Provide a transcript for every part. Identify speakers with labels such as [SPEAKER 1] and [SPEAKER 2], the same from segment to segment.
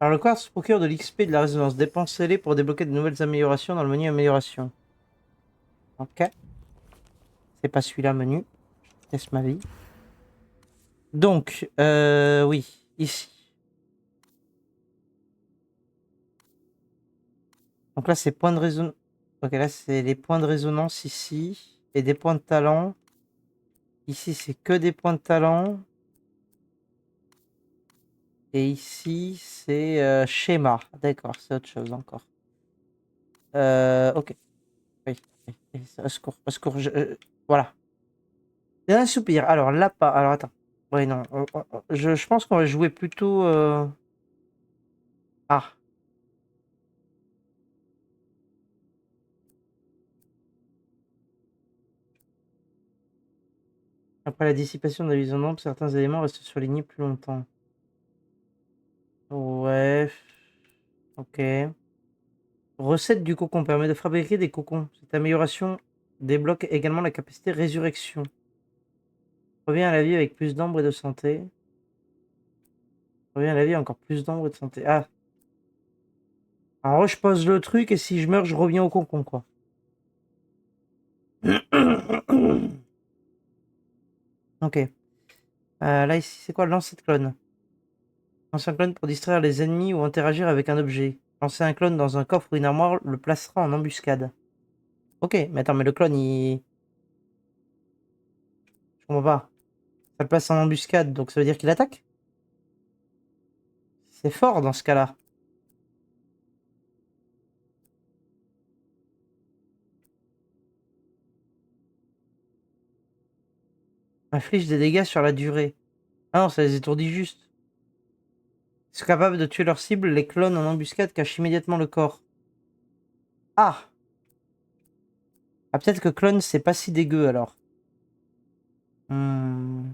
[SPEAKER 1] Alors le quartz procure de l'XP de la résonance. Dépensez-les pour débloquer de nouvelles améliorations dans le menu amélioration. Ok. C'est pas celui-là, menu. Je teste ma vie. Donc, oui, ici. Donc là, c'est points de résonance. Ok, là, c'est les points de résonance ici. Et des points de talent. Ici, c'est que des points de talent. Et ici, c'est schéma. D'accord, c'est autre chose encore. Ok. Oui. Oui. Au secours, au secours. Voilà. Dernier soupir. Alors, là, pas. Alors, attends. Oui, non. Je pense qu'on va jouer plutôt. Ah. Après la dissipation de la vision d'ombre, certains éléments restent surlignés plus longtemps. Ouais. Ok. Recette du cocon permet de fabriquer des cocons. Cette amélioration débloque également la capacité résurrection. Revient à la vie avec plus d'ombre et de santé. Revient à la vie encore plus d'ombre et de santé. Ah. Alors, je pose le truc et si je meurs, je reviens au cocon, quoi. Ok. Là, ici, c'est quoi le lancer de clone? Lancer un clone pour distraire les ennemis ou interagir avec un objet. Lancer un clone dans un coffre ou une armoire le placera en embuscade. Ok, mais attends, mais le clone, il... Je comprends pas. Ça le place en embuscade, donc ça veut dire qu'il attaque? C'est fort dans ce cas-là. Inflige des dégâts sur la durée. Ah non, ça les étourdit juste. Ils sont capables de tuer leur cible, les clones en embuscade cachent immédiatement le corps. Ah! Ah, peut-être que clone, c'est pas si dégueu alors. Hmm.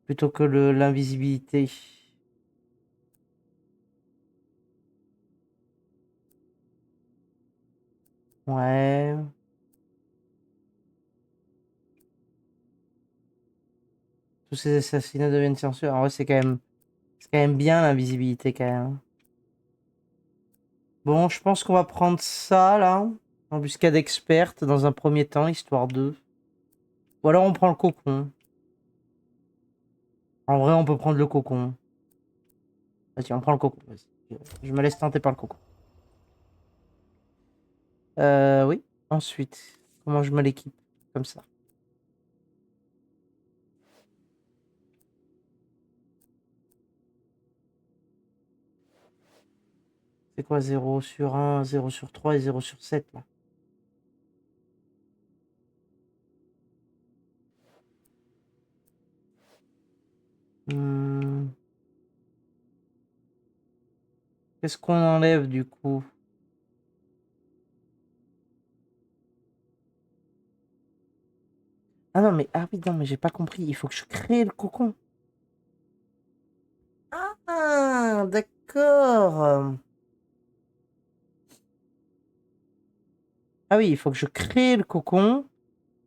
[SPEAKER 1] Plutôt que l'invisibilité. Ouais. Tous ces assassinats deviennent silencieux. En vrai, c'est quand même bien l'invisibilité quand même. Bon, je pense qu'on va prendre ça là. Embuscade experte dans un premier temps, histoire de. Ou alors on prend le cocon. En vrai, on peut prendre le cocon. Vas-y, on prend le cocon. Vas-y. Je me laisse tenter par le cocon. Oui. Ensuite, comment je me l'équipe? Comme ça. C'est quoi 0/1, 0/3 et 0/7 là? Hmm. Qu'est-ce qu'on enlève du coup? Ah non, mais ah oui, non, mais j'ai pas compris. Il faut que je crée le cocon. Ah, d'accord. Ah oui, il faut que je crée le cocon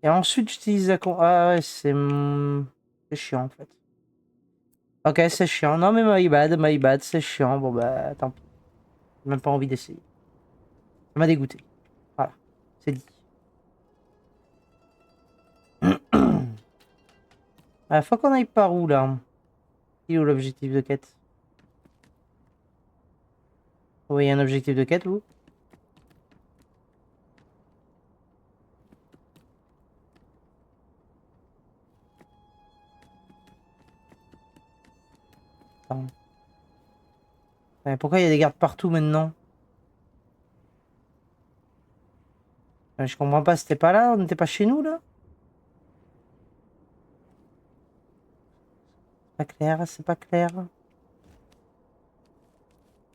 [SPEAKER 1] et ensuite j'utilise la con. Ah ouais, c'est chiant en fait. Ok, c'est chiant. Non, mais my bad, c'est chiant. Bon, bah, tant pis. J'ai même pas envie d'essayer. Ça m'a dégoûté. Voilà, c'est dit. Faut qu'on aille par où là? Il est où l'objectif de quête? Vous voyez un objectif de quête, vous? Attends. Pourquoi il y a des gardes partout maintenant? Je comprends pas, c'était pas là? On n'était pas chez nous là? Pas clair, c'est pas clair.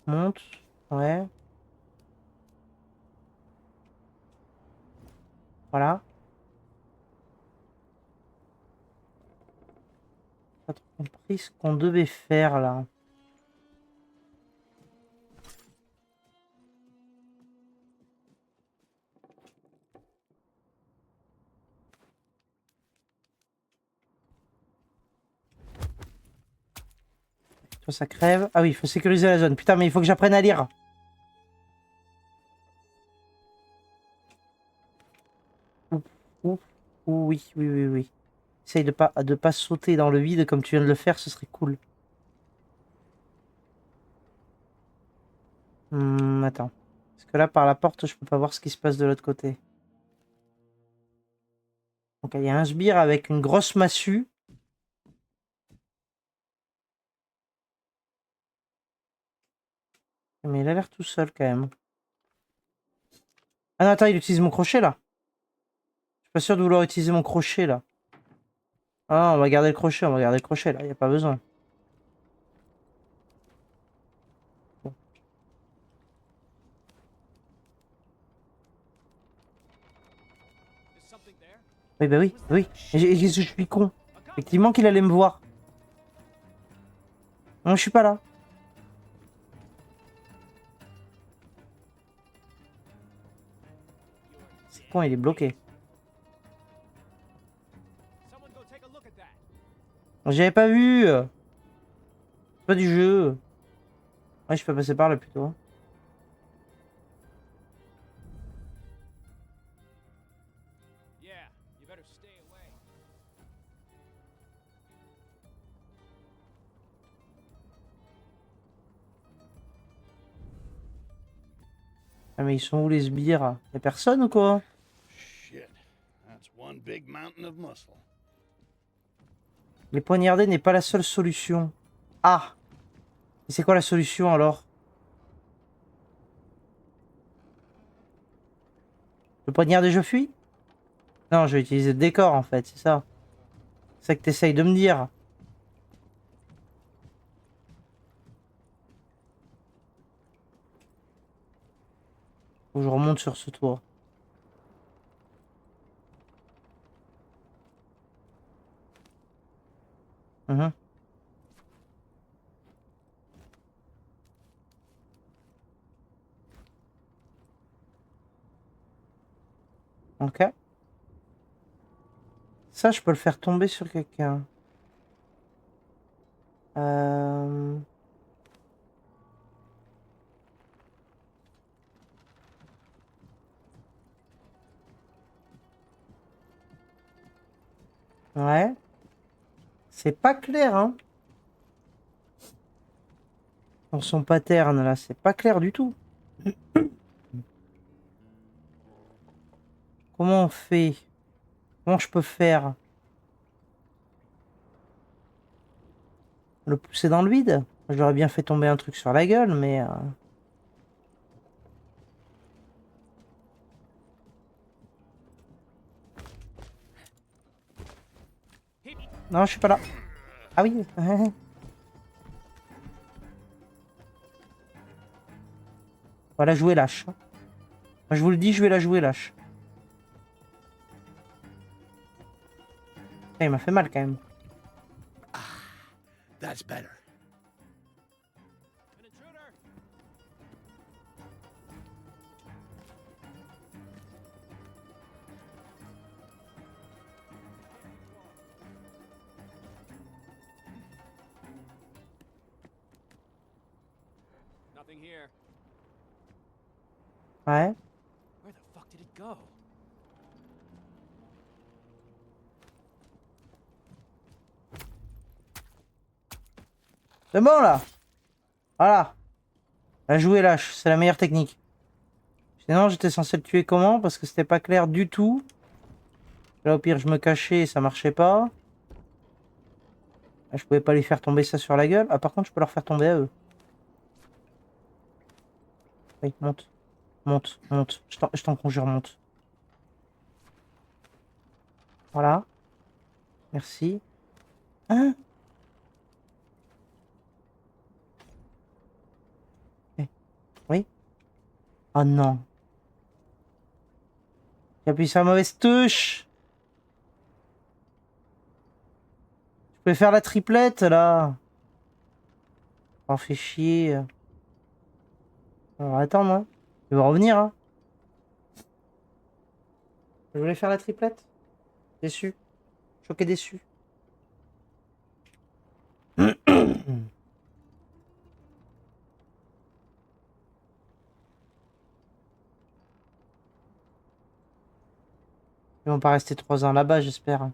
[SPEAKER 1] Monte. Ouais, voilà. Pas trop compris ce qu'on devait faire là. Toi, ça crève. Ah oui, il faut sécuriser la zone. Putain, mais il faut que j'apprenne à lire. Ouh, ouh, ouh, oui, oui, oui, oui. Essaye de pas sauter dans le vide comme tu viens de le faire, ce serait cool. Attends. Parce que là, par la porte, je peux pas voir ce qui se passe de l'autre côté. Donc, il y a un sbire avec une grosse massue. Mais il a l'air tout seul, quand même. Ah non, attends, il utilise mon crochet, là. Je suis pas sûr de vouloir utiliser mon crochet, là. Ah, on va garder le crochet, on va garder le crochet, là. Il n'y a pas besoin. Bon. Oui, bah oui, oui. Et je suis con. Effectivement qu'il allait me voir. Non, je suis pas là. C'est con, il est bloqué. J'avais pas vu. Pas du jeu. Ouais, je peux passer par là plutôt. Ah, mais ils sont où les sbires? Y'a personne ou quoi?
[SPEAKER 2] Shit, that's one big mountain of muscle.
[SPEAKER 1] Les poignarder n'est pas la seule solution. Ah! Et c'est quoi la solution alors? Le poignarder, je fuis? Non, je vais utiliser le décor en fait, c'est ça. C'est ça que t'essayes de me dire. Faut que je remonte sur ce toit. Mhm. Ok. Ça, je peux le faire tomber sur quelqu'un. Euh... Ouais. C'est pas clair, hein. Dans son pattern, là, c'est pas clair du tout. Comment on fait? Comment je peux faire? Le pousser dans le vide? J'aurais bien fait tomber un truc sur la gueule, mais... Non, je suis pas là. Ah oui. On va la jouer lâche. Moi, je vous le dis, je vais la jouer lâche. Il m'a fait mal quand même.
[SPEAKER 2] That's better.
[SPEAKER 3] Nothing here.
[SPEAKER 1] Ouais.
[SPEAKER 3] Where the fuck did it go?
[SPEAKER 1] C'est bon là. Voilà. La jouer lâche, c'est la meilleure technique. Sinon, j'étais censé le tuer comment? Parce que c'était pas clair du tout. Là, au pire, je me cachais et ça marchait pas. Là, je pouvais pas lui faire tomber ça sur la gueule. Ah, par contre, je peux leur faire tomber à eux. Oui, monte. Monte, monte. Je t'en conjure, monte. Voilà. Merci. Hein? Eh, oui? Oh non. J'ai appuyé sur la mauvaise touche. Je pouvais faire la triplette, là. Oh, fait chier. Alors, attends, moi. Il va revenir, hein. Je voulais faire la triplette. Déçu. Choqué déçu. vont pas rester 3 ans là-bas, j'espère.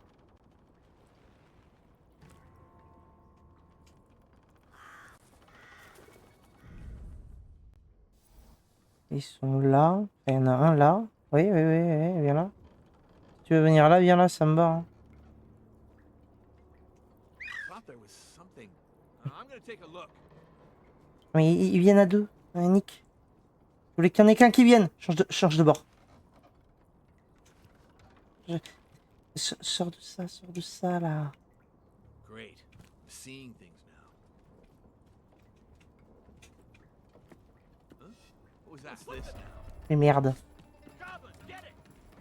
[SPEAKER 1] Ils sont là. Il y en a un là. Oui, oui, oui, oui, viens là. Si tu veux venir là, viens là, ça me va. Hein.
[SPEAKER 3] Thought there was something. I'm gonna take a look.
[SPEAKER 1] Mais ils viennent à deux, Nick. Je voulais qu'il y en ait qu'un qui vienne. Change de bord. Sors de ça là.
[SPEAKER 3] Great. I'm seeing things now. Huh? What was that? What's this now?
[SPEAKER 1] Mais merde.
[SPEAKER 3] Goblin, get it!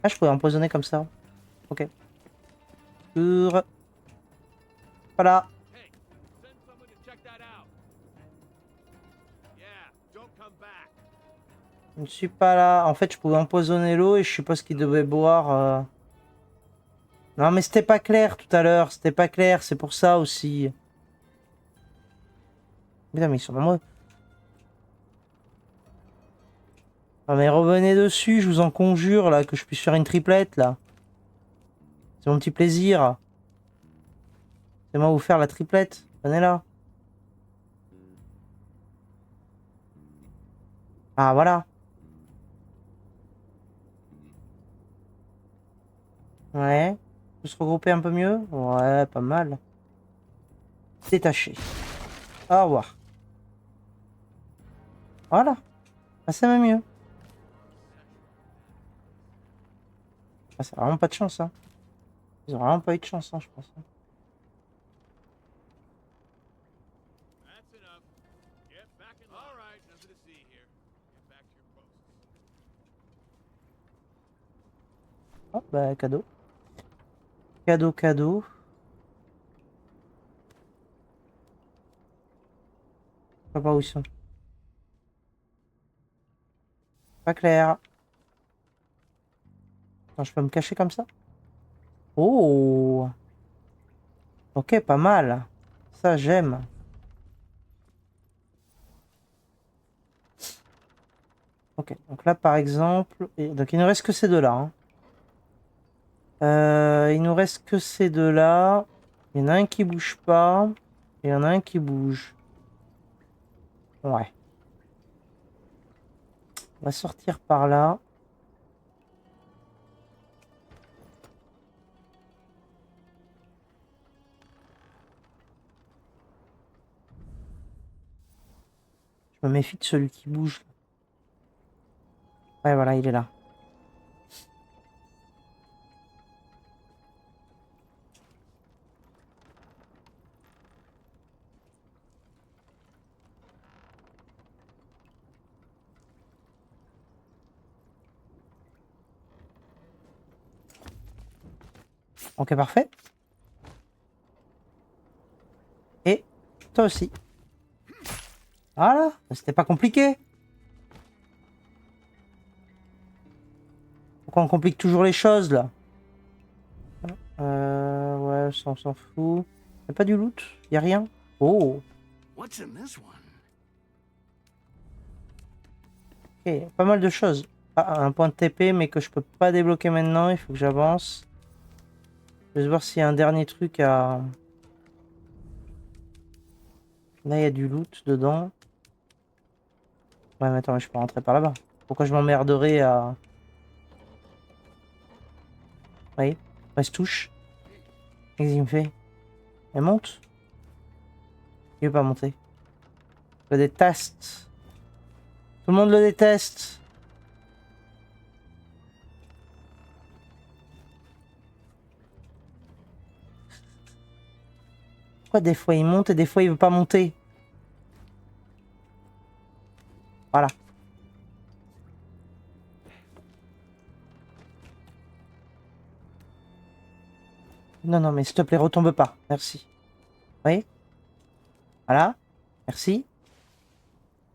[SPEAKER 1] Ah, je pouvais empoisonner comme ça. Ok. Voilà.
[SPEAKER 3] Hey, send someone to check that out. Yeah, don't come back.
[SPEAKER 1] Je ne suis pas là. En fait, je pouvais empoisonner l'eau et je suppose qu'il devait boire. Non, mais c'était pas clair tout à l'heure. C'était pas clair. C'est pour ça aussi. Putain, mais ils sont nombreux. Ah, mais revenez dessus, je vous en conjure, là, que je puisse faire une triplette, là. C'est mon petit plaisir. C'est moi vous faire la triplette. Venez là. Ah, voilà. Ouais. On peut se regrouper un peu mieux? Ouais, pas mal. Détaché. Au revoir. Voilà. Ah, ça va mieux. Ah, ça a vraiment pas de chance, hein. Ils ont vraiment pas eu de chance, hein, je pense.
[SPEAKER 3] That's enough. Get back in. All right, nothing to see here. Get back to your posts.
[SPEAKER 1] Oh, bah, cadeau. Cadeau, cadeau. Je sais pas où ils sont. Pas clair. Attends, je peux me cacher comme ça? Oh! Ok, pas mal. Ça, j'aime. Ok, donc là, par exemple... Donc, il ne reste que ces deux-là. Hein. Il nous reste que ces deux-là. Il y en a un qui bouge pas. Et il y en a un qui bouge. Ouais. On va sortir par là. Je me méfie de celui qui bouge. Ouais, voilà, il est là. Ok, parfait. Et toi aussi. Voilà, c'était pas compliqué. Pourquoi on complique toujours les choses, là? Ouais, ça, on s'en fout. Y'a pas du loot? Y'a rien? Oh!
[SPEAKER 2] What's in this one?
[SPEAKER 1] Ok, pas mal de choses. Ah, un point de TP, mais que je peux pas débloquer maintenant. Il faut que j'avance. Je vais voir s'il y a un dernier truc à... Là, il y a du loot dedans. Ouais, mais attends, je peux rentrer par là-bas. Pourquoi je m'emmerderais à... Oui, elle se touche. Qu'est-ce qu'il me fait? Elle monte? Il veut pas monter. Je le déteste. Tout le monde le déteste. Pourquoi des fois il monte et des fois il veut pas monter? Voilà. Non, non, mais s'il te plaît, retombe pas. Merci. Oui. Voilà. Merci.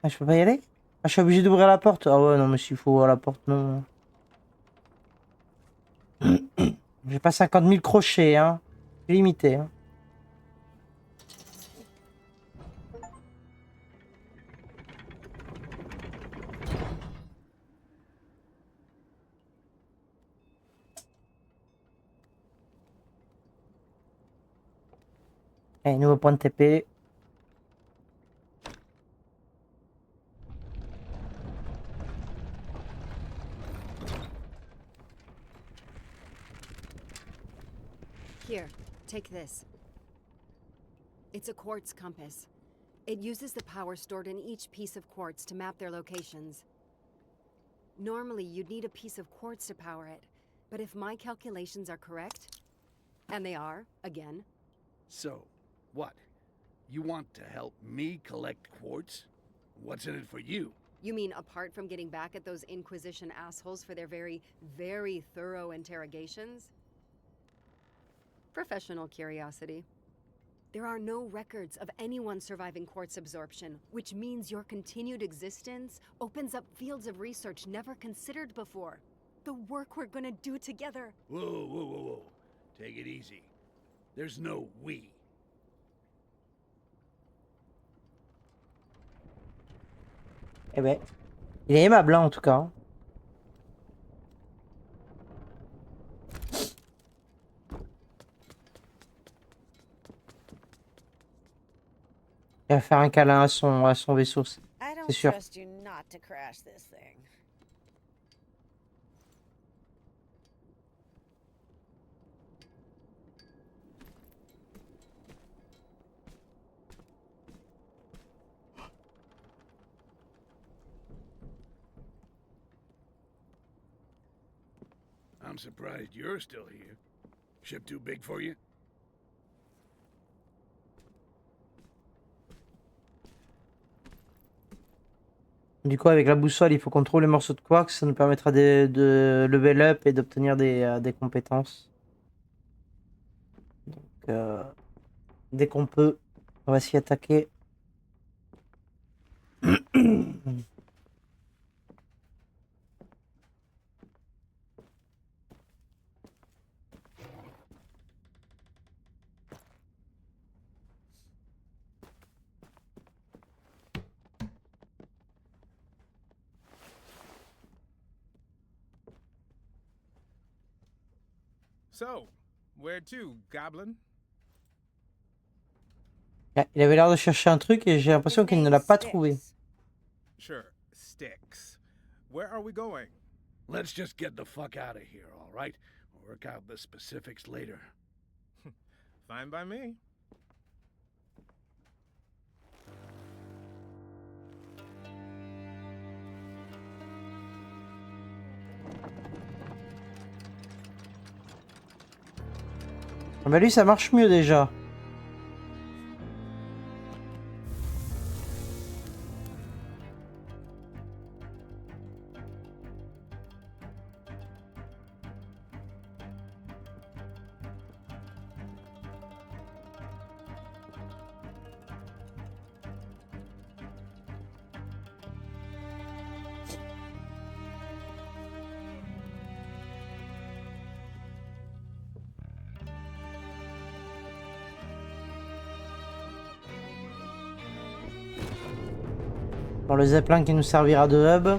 [SPEAKER 1] Ah, je peux pas y aller? Ah, je suis obligé d'ouvrir la porte. Ah ouais, non, mais s'il faut ouvrir la porte, non. J'ai pas 50 000 crochets, hein. C'est limité, hein. Allez, nouveau point de TP.
[SPEAKER 4] Here, take this. It's a quartz compass. It uses the power stored in each piece of quartz to map their locations. Normally, you'd need a piece of quartz to power it, but if my calculations are correct, and they are, again,
[SPEAKER 2] So, what? You want to help me collect quartz? What's in it for you?
[SPEAKER 4] you mean apart from getting back at those Inquisition assholes for their very, very thorough interrogations? Professional curiosity. There are no records of anyone surviving quartz absorption, which means your continued existence opens up fields of research never considered before. The work we're gonna do together.
[SPEAKER 2] Whoa, whoa, whoa, whoa. Take it easy. There's no we.
[SPEAKER 1] Eh ben, il est aimable hein, en tout cas. Hein. Il va faire un câlin à son vaisseau,
[SPEAKER 5] I don't
[SPEAKER 1] c'est sûr.
[SPEAKER 5] trust you not to crash this thing.
[SPEAKER 2] I'm surprised you're still here. Ship too big for you?
[SPEAKER 1] Du coup, avec la boussole, il faut qu'on trouve les morceaux de quartz. Ça nous permettra de level up et d'obtenir des compétences. Donc, dès qu'on peut, on va s'y attaquer.
[SPEAKER 3] So, where to, Goblin?
[SPEAKER 1] Il avait l'air de chercher un truc et j'ai l'impression
[SPEAKER 5] His
[SPEAKER 1] qu'il ne
[SPEAKER 5] name
[SPEAKER 1] l'a pas trouvé.
[SPEAKER 5] Styx.
[SPEAKER 3] Sure, Styx. Where are we going?
[SPEAKER 2] Let's just get the fuck out of here, all right? We'll work out the specifics later.
[SPEAKER 3] Fine by me.
[SPEAKER 1] Ah bah lui, ça marche mieux déjà. Bon, le zeppelin qui nous servira de hub.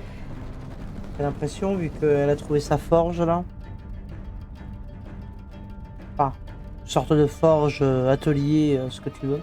[SPEAKER 1] J'ai l'impression, vu qu'elle a trouvé sa forge là. Enfin, une sorte de forge, atelier, ce que tu veux.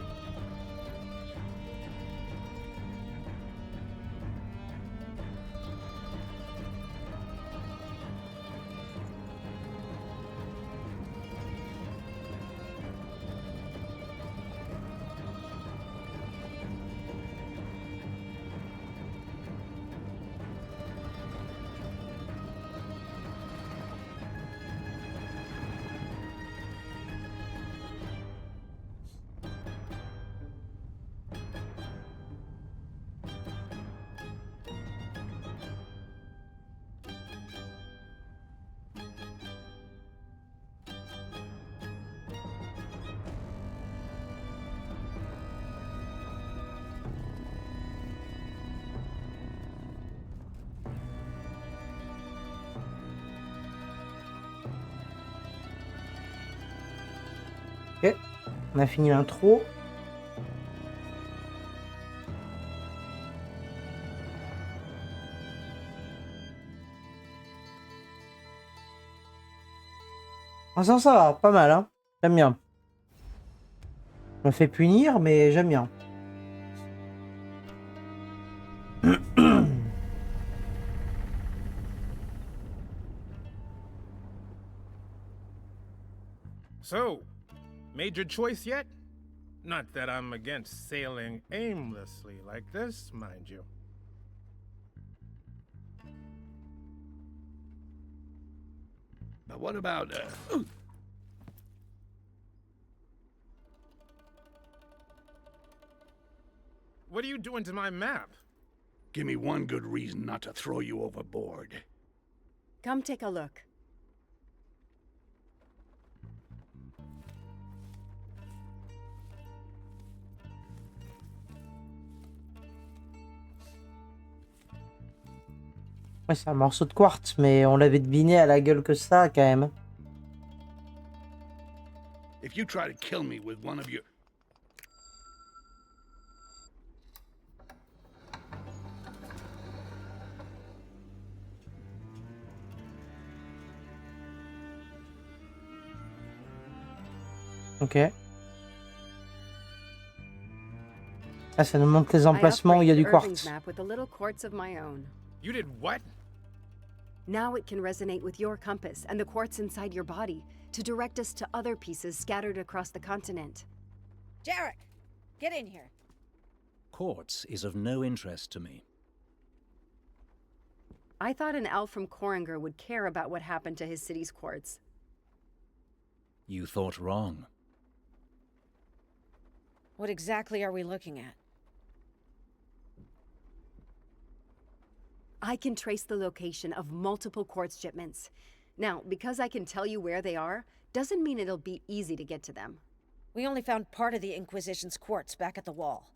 [SPEAKER 1] Ok, on a fini l'intro. Ça va, pas mal, hein. J'aime bien. Je me fais punir, mais j'aime bien.
[SPEAKER 6] So, made your choice yet? Not that I'm against sailing aimlessly like this, mind you.
[SPEAKER 2] But what about,
[SPEAKER 6] What are you doing to my map?
[SPEAKER 2] give me one good reason not to throw you overboard.
[SPEAKER 4] Come take a look.
[SPEAKER 1] Ouais, c'est un morceau de quartz, mais on l'avait deviné à la gueule que ça, quand même.
[SPEAKER 2] If you try to kill me with one of your...
[SPEAKER 1] Ok. Ah, ça nous montre les
[SPEAKER 4] I
[SPEAKER 1] emplacements où il y a du
[SPEAKER 4] upgraded Irving's
[SPEAKER 1] quartz.
[SPEAKER 4] map with a little quartz of my own.
[SPEAKER 6] You did what?
[SPEAKER 4] Now it can resonate with your compass and the quartz inside your body to direct us to other pieces scattered across the continent.
[SPEAKER 5] Jarek, get in here.
[SPEAKER 7] Quartz is of no interest to me.
[SPEAKER 4] I thought an elf from Koringer would care about what happened to his city's quartz.
[SPEAKER 7] You thought wrong.
[SPEAKER 5] What exactly are we looking at?
[SPEAKER 4] I can trace the location of multiple quartz shipments. Now, because I can tell you where they are, doesn't mean it'll be easy to get to them.
[SPEAKER 5] We only found part of the Inquisition's quartz back at the wall.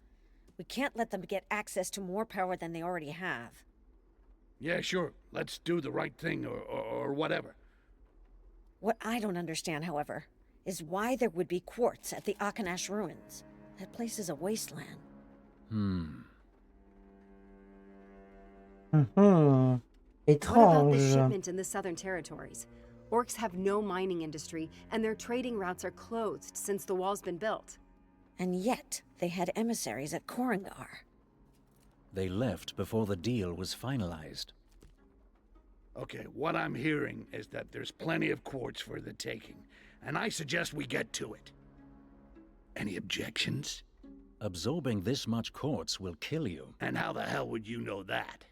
[SPEAKER 5] We can't let them get access to more power than they already have.
[SPEAKER 2] Yeah, sure. Let's do the right thing or whatever.
[SPEAKER 5] What I don't understand, however, is why there would be quartz at the Akanash ruins. That place is a wasteland.
[SPEAKER 1] Mhm.
[SPEAKER 4] What about the
[SPEAKER 1] Étrange.
[SPEAKER 4] shipment in the Southern Territories? Orcs have no mining industry, and their trading routes are closed since the wall's been built.
[SPEAKER 5] And yet, they had emissaries at Korengar.
[SPEAKER 7] They left before the deal was finalized.
[SPEAKER 2] Okay, what I'm hearing is that there's plenty of quartz for the taking, and I suggest we get to it. Any objections?
[SPEAKER 7] Absorbing this much quartz will kill you.
[SPEAKER 2] And how the hell would you know that?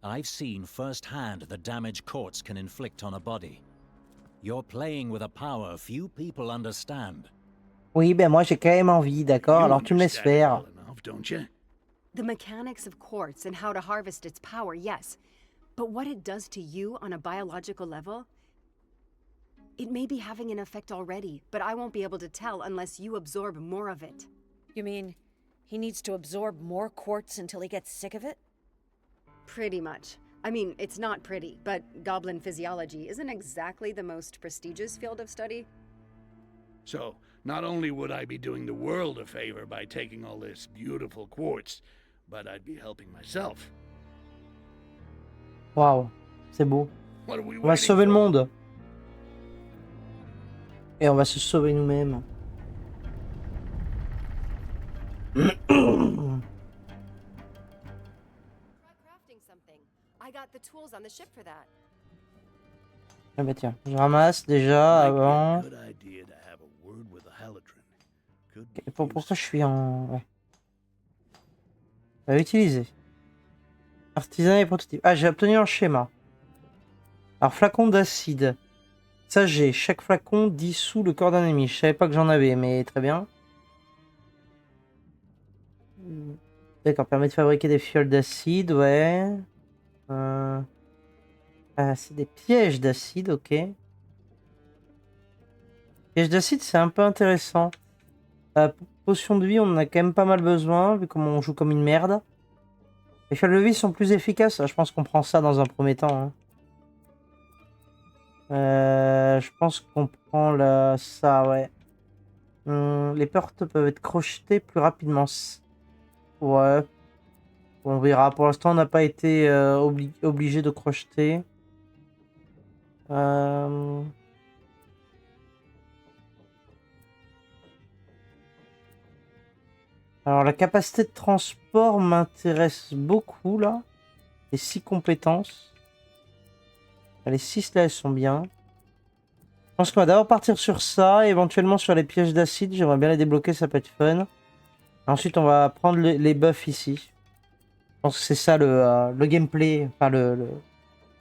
[SPEAKER 7] I've seen firsthand the damage quartz can inflict on a body. You're playing with a power few people understand.
[SPEAKER 1] Oui, ben moi j'ai quand même envie, d'accord?
[SPEAKER 2] You
[SPEAKER 1] Alors tu me laisses
[SPEAKER 2] understand it
[SPEAKER 1] faire.
[SPEAKER 2] well enough, don't you?
[SPEAKER 4] The mechanics of quartz and how to harvest its power, yes. But what it does to you on a biological level? It may be having an effect already, but I won't be able to tell unless you absorb more of it.
[SPEAKER 5] You mean, he needs to absorb more quartz until he gets sick of it?
[SPEAKER 4] Pretty much. I mean, it's not pretty, but goblin physiology isn't exactly the most prestigious field of study.
[SPEAKER 2] So, not only would I be doing the world a favor by taking all this beautiful quartz, but I'd be helping myself.
[SPEAKER 1] Waouh, c'est beau.
[SPEAKER 2] What are we
[SPEAKER 1] On va
[SPEAKER 2] waiting
[SPEAKER 1] sauver le
[SPEAKER 2] for?
[SPEAKER 1] monde. Et on va se sauver nous-mêmes.
[SPEAKER 4] Try crafting something. I got the tools on the ship for that.
[SPEAKER 1] Ah bah tiens, je ramasse déjà
[SPEAKER 2] Might be a
[SPEAKER 1] avant.
[SPEAKER 2] good idea to have a word with the Haladrin. Could be
[SPEAKER 1] Et pourquoi
[SPEAKER 2] useful.
[SPEAKER 1] je suis en... Ouais. À utiliser. Artisanat et prototype. Ah, j'ai obtenu un schéma. Alors, flacon d'acide. Ça, j'ai. Chaque flacon dissout le corps d'un ennemi. Je savais pas que j'en avais, mais très bien. D'accord, permet de fabriquer des fioles d'acide, ouais. Ah, c'est des pièges d'acide, ok. Pièges d'acide, c'est un peu intéressant. Potion de vie, on en a quand même pas mal besoin, vu comment on joue comme une merde. Les fioles de vie sont plus efficaces. Je pense qu'on prend ça dans un premier temps. Hein. Je pense qu'on prend ça, ouais. Les portes peuvent être crochetées plus rapidement. Ouais. On verra. Pour l'instant, on n'a pas été obligé de crocheter. Alors la capacité de transport m'intéresse beaucoup là. Les 6 compétences. Les 6 là, elles sont bien. Je pense qu'on va d'abord partir sur ça, éventuellement sur les pièges d'acide. J'aimerais bien les débloquer, ça peut être fun. Ensuite, on va prendre les buffs ici. Je pense que c'est ça le gameplay, enfin le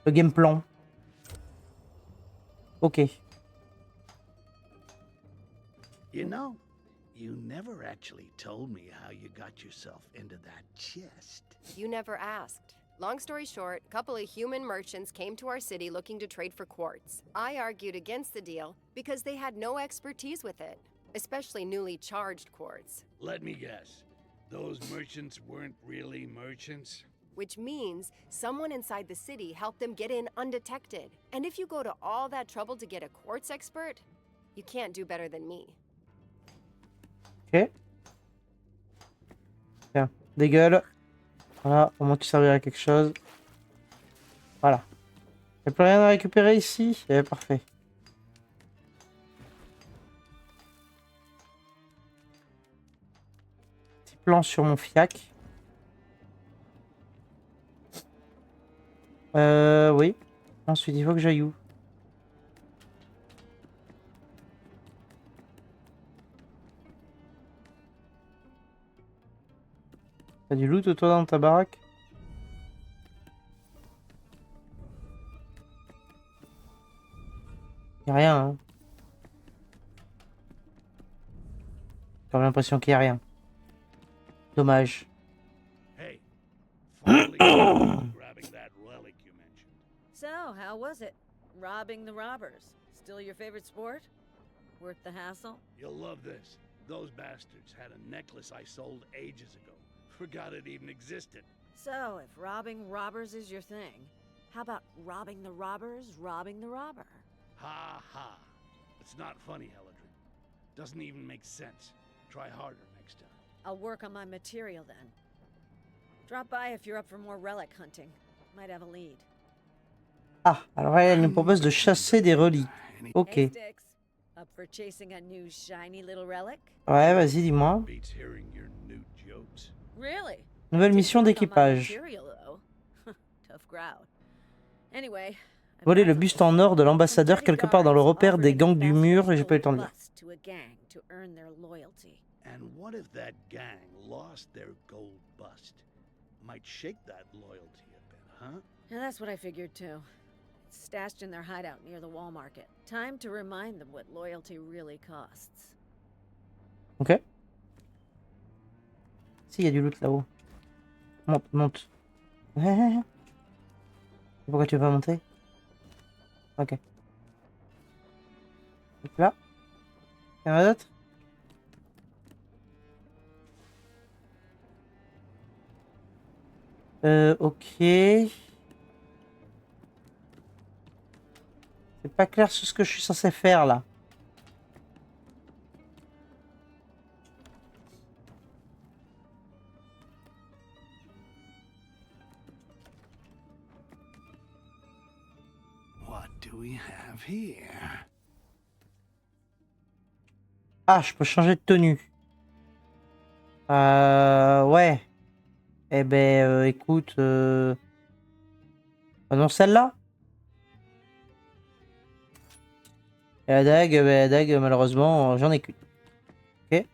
[SPEAKER 1] game plan. Ok.
[SPEAKER 2] You know, you never actually told me how you got yourself into that chest.
[SPEAKER 8] You never asked. Long story short, a couple of human merchants came to our city looking to trade for quartz. I argued against the deal because they had no expertise with it, especially newly charged quartz.
[SPEAKER 2] Let me guess. Those merchants weren't really merchants?
[SPEAKER 8] Which means someone inside the city helped them get in undetected. And if you go to all that trouble to get a quartz expert, you can't do better than me.
[SPEAKER 1] Ok. Tiens, dégueule. Voilà, au moins tu serviras à quelque chose. Voilà. Il n'y a plus rien à récupérer ici. Eh, parfait. Petit plan sur mon fiac. Oui. Ensuite, il faut que j'aille où? T'as du loot toi dans ta baraque? Y'a rien, hein. J'ai l'impression qu'il y a rien. Dommage.
[SPEAKER 2] Hey, finally grabbing that relic you mentioned.
[SPEAKER 5] So, how was it? Robbing the robbers. Still your favorite sport? Worth the hassle?
[SPEAKER 2] You'll love this. Those bastards had a necklace I sold ages ago. Forgot it even existed.
[SPEAKER 5] So, if robbing robbers is your thing, how about robbing the robbers robbing the robber?
[SPEAKER 2] Ha ha. It's not funny, Eladrin. Doesn't even make sense. Try harder next time.
[SPEAKER 5] I'll work on my material then. Drop by if you're up for more relic hunting. Might have a lead.
[SPEAKER 1] Ah, alors elle nous propose de chasser des reliques. Ok.
[SPEAKER 5] Hey, Styx. Up for chasing a new shiny little relic?
[SPEAKER 1] Ouais, vas-y, dis-moi.
[SPEAKER 2] Beats hearing your new jokes.
[SPEAKER 5] Really?
[SPEAKER 1] Nouvelle mission
[SPEAKER 5] Didn't work on my
[SPEAKER 1] d'équipage.
[SPEAKER 5] material, though. Tough crowd. Anyway, I've
[SPEAKER 1] Voler
[SPEAKER 5] got
[SPEAKER 1] le
[SPEAKER 5] some
[SPEAKER 1] buste en or de l'ambassadeur
[SPEAKER 5] dirty
[SPEAKER 1] quelque part dans le
[SPEAKER 5] guards
[SPEAKER 1] repère des
[SPEAKER 5] offering
[SPEAKER 1] gangs du mur et j'ai pas eu le temps de lire.
[SPEAKER 5] bust to a gang to earn their loyalty.
[SPEAKER 2] And what if that gang lost their gold bust? Might shake that loyalty a bit, huh?
[SPEAKER 5] And that's what I figured too. It's stashed in their hideout near the wall market. Time to remind them what loyalty really costs.
[SPEAKER 1] Ok. Si, il y a du loot là-haut. Monte, monte. Pourquoi tu veux pas monter? Ok. Donc là. Il y en a d'autres? Ok. C'est pas clair sur ce que je suis censé faire là.
[SPEAKER 2] What do we have here?
[SPEAKER 1] Ah, je peux changer de tenue. Ouais. Eh ben, écoute. Ah non, celle-là. Et la dague, malheureusement, j'en ai qu'une. Ok.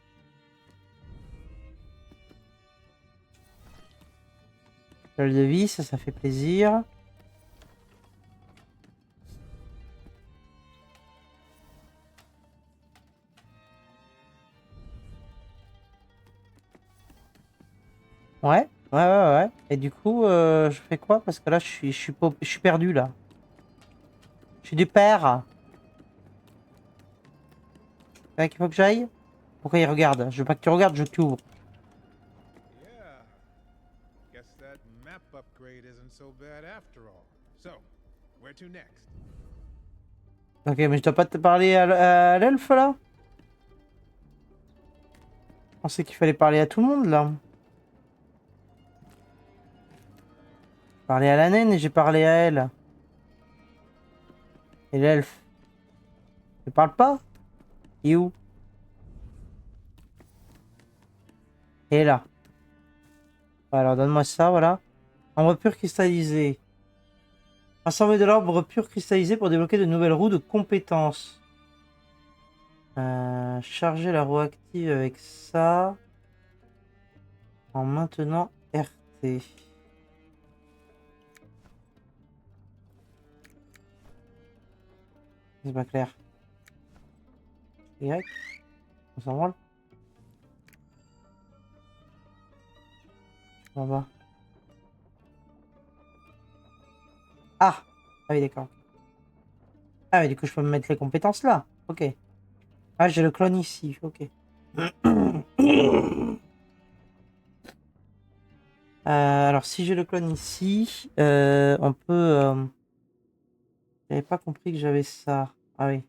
[SPEAKER 1] Toile de vie, ça fait plaisir. Ouais. Et du coup, je fais quoi? Parce que là, je suis perdu là. Je suis du père. C'est là qu'il faut que j'aille? Pourquoi il regarde? Je veux pas que tu regardes, je t'ouvre.
[SPEAKER 6] Yeah. Guess that map upgrade isn't so bad after all. So, where to next?
[SPEAKER 1] Ok, mais je dois pas te parler à l'elfe là? Je pensais qu'il fallait parler à tout le monde là. J'ai parlé à la naine et j'ai parlé à elle. Et l'elfe? Il parle pas? Il est où? Et là. Alors donne-moi ça, voilà. Ambre pur cristallisé. Rassembler de l'arbre pur cristallisé pour débloquer de nouvelles roues de compétences. Charger la roue active avec ça. En maintenant RT. C'est pas clair. Y. On s'en branle. Là-bas. Ah! Ah oui, d'accord. Ah oui, du coup, je peux me mettre les compétences là. Ok. Ah, j'ai le clone ici. Ok. Alors, si j'ai le clone ici, on peut... J'avais pas compris que j'avais ça. Ah oui.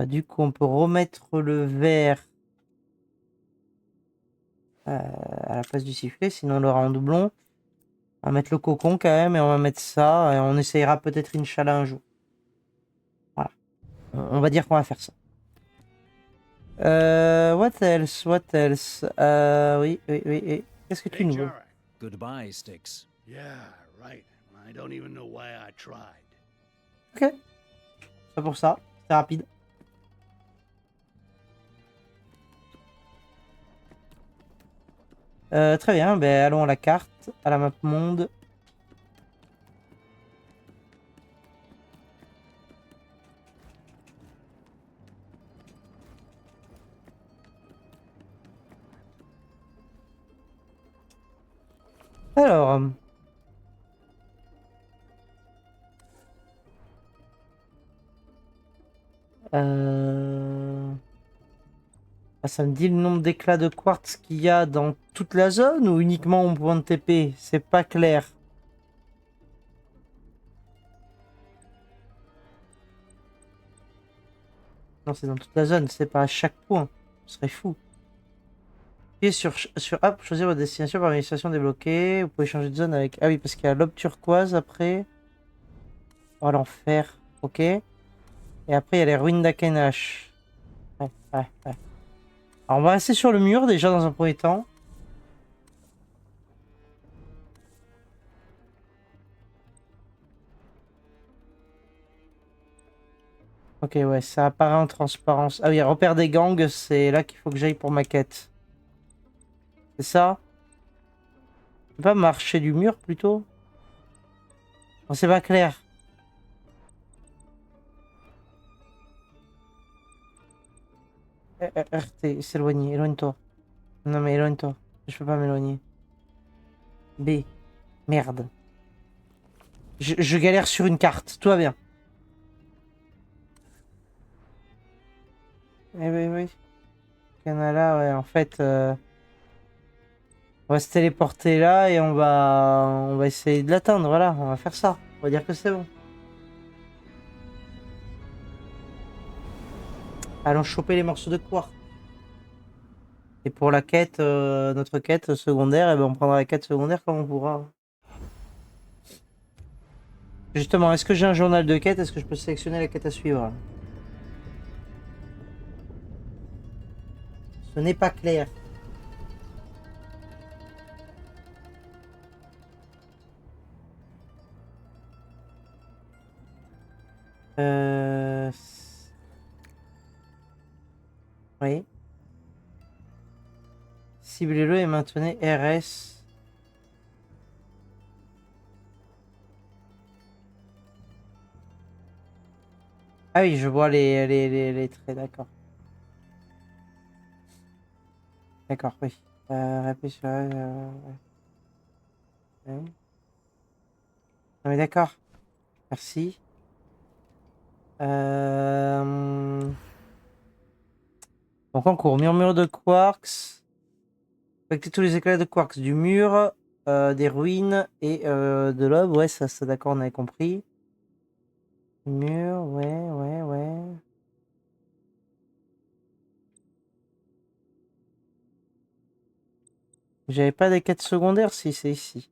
[SPEAKER 1] Du coup, on peut remettre le verre à la place du sifflet, sinon on l'aura en doublon. On va mettre le cocon quand même et on va mettre ça. Et on essayera peut-être Inch'Allah un jour. Voilà. On va dire qu'on va faire ça. What else? What else? Oui, oui, oui, oui. Qu'est-ce que tu
[SPEAKER 2] Hey,
[SPEAKER 1] nous veux?
[SPEAKER 2] Jarek.
[SPEAKER 7] Goodbye, Styx.
[SPEAKER 2] Yeah, right. I don't even know why I tried.
[SPEAKER 1] Ok. C'est pour ça. C'est rapide. Très bien. Ben, allons à la carte, à la map monde. Alors, ah, ça me dit le nombre d'éclats de quartz qu'il y a dans toute la zone ou uniquement au point de TP? C'est pas clair. Non, c'est dans toute la zone, c'est pas à chaque point. Ce serait fou. Appuyez sur App, choisir votre destination par administration débloquée. Vous pouvez changer de zone avec... Ah oui, parce qu'il y a l'aube turquoise après. Oh, l'enfer. Ok. Et après, il y a les ruines d'Akenash. Ouais, ouais, ouais. Alors, on va rester sur le mur déjà dans un premier temps. Ok, ouais, ça apparaît en transparence. Ah oui, repère des gangs, c'est là qu'il faut que j'aille pour ma quête. C'est ça? Je peux pas marcher du mur plutôt? Oh, c'est pas clair. RT, s'éloigner, éloigne-toi. Non mais éloigne-toi. Je peux pas m'éloigner. B. Merde. Je galère sur une carte, tout va bien. Eh oui, oui. Canala, ouais, en fait... on va se téléporter là et on va essayer de l'atteindre, voilà, on va faire ça. On va dire que c'est bon. Allons choper les morceaux de quartz. Et pour la quête, notre quête secondaire, eh ben on prendra la quête secondaire quand on pourra. Justement, est-ce que j'ai un journal de quête? Est-ce que je peux sélectionner la quête à suivre? Ce n'est pas clair. Oui. Ciblez-le et maintenez RS. Ah oui, je vois les traits, d'accord. D'accord, oui. Appuyez sur... oui. Non mais d'accord. Merci. Donc en cours, murmure de quarks. Collectez tous les éclats de quarks du mur, des ruines et de l'aube. Ouais, ça d'accord, on avait compris. Mur, ouais, ouais, ouais. J'avais pas des quêtes secondaires, si c'est ici.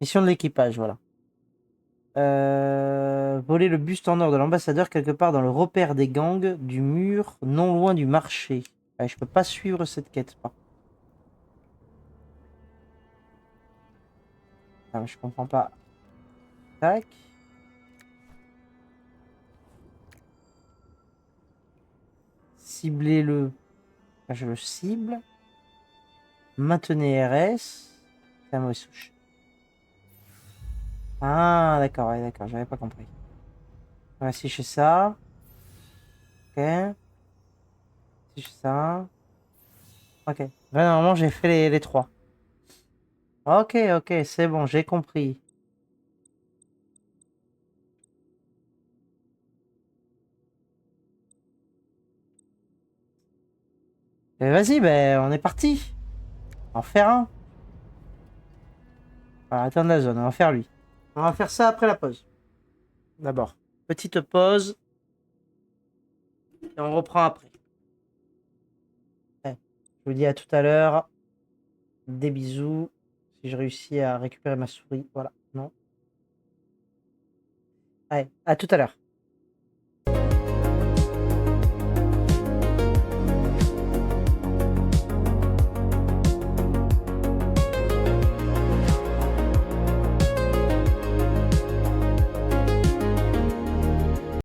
[SPEAKER 1] Mission de l'équipage, voilà. Voler le buste en or de l'ambassadeur quelque part dans le repère des gangs du mur, non loin du marché. Ouais, je peux pas suivre cette quête, pas. Ah, je comprends pas. Tac. Ciblez-le. Là, je le cible. Maintenez RS. C'est la mauvaise souche. Ah, d'accord, ouais, d'accord, j'avais pas compris. On va afficher ça. Ok. Afficher ça. Ok. Là, normalement, j'ai fait les trois. Ok, ok, c'est bon, j'ai compris. Et vas-y, ben, on est parti. On va en faire un. On va atteindre la zone, on va faire lui. On va faire ça après la pause. D'abord, petite pause. Et on reprend après. Ouais. Je vous dis à tout à l'heure. Des bisous. Si je réussis à récupérer ma souris. Voilà. Non. Allez, à tout à l'heure.